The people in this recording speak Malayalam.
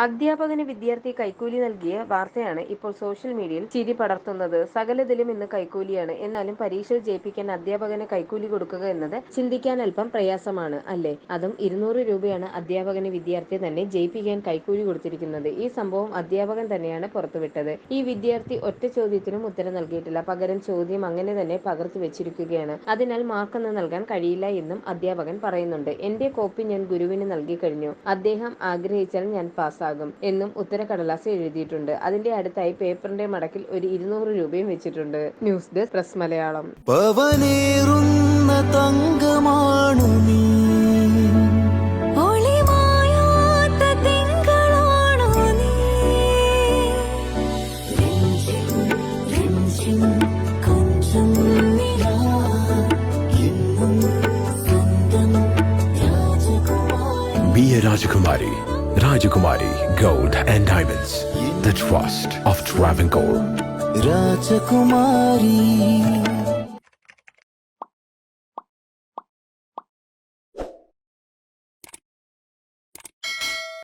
അധ്യാപകന് വിദ്യാർത്ഥി കൈക്കൂലി നൽകിയ വാർത്തയാണ് ഇപ്പോൾ സോഷ്യൽ മീഡിയയിൽ ചിരി പടർത്തുന്നത്. സകലതിലും ഇന്ന് കൈക്കൂലിയാണ്. എന്നാലും പരീക്ഷ ജയിപ്പിക്കാൻ അധ്യാപകന് കൈക്കൂലി കൊടുക്കുക എന്നത് ചിന്തിക്കാൻ അല്പം പ്രയാസമാണ് അല്ലേ? അതും 200 രൂപയാണ് അധ്യാപകന് വിദ്യാർത്ഥിയെ തന്നെ ജയിപ്പിക്കാൻ കൈക്കൂലി കൊടുത്തിരിക്കുന്നത്. ഈ സംഭവം അധ്യാപകൻ തന്നെയാണ് പുറത്തുവിട്ടത്. ഈ വിദ്യാർത്ഥി ഒറ്റ ചോദ്യത്തിനും ഉത്തരം നൽകിയിട്ടില്ല. പകരം ചോദ്യം അങ്ങനെ തന്നെ പകർത്തി വെച്ചിരിക്കുകയാണ്. അതിനാൽ മാർക്കൊന്നും നൽകാൻ കഴിയില്ല എന്നും അധ്യാപകൻ പറയുന്നുണ്ട്. എന്റെ കോപ്പി ഞാൻ ഗുരുവിന് നൽകി കഴിഞ്ഞു. അദ്ദേഹം ആഗ്രഹിച്ചാൽ ഞാൻ പാസ് എന്നും ഉത്തരക്കടലാസ് എഴുതിയിട്ടുണ്ട്. അതിന്റെ അടുത്തായി പേപ്പറിന്റെ മടക്കിൽ ഒരു 200 രൂപയും വെച്ചിട്ടുണ്ട്. News desk press Malayalam. തങ്കമാണു നീ, Be a Rajakumari. Rajakumari Gold and Diamonds. The trust of Travancore. Rajakumari.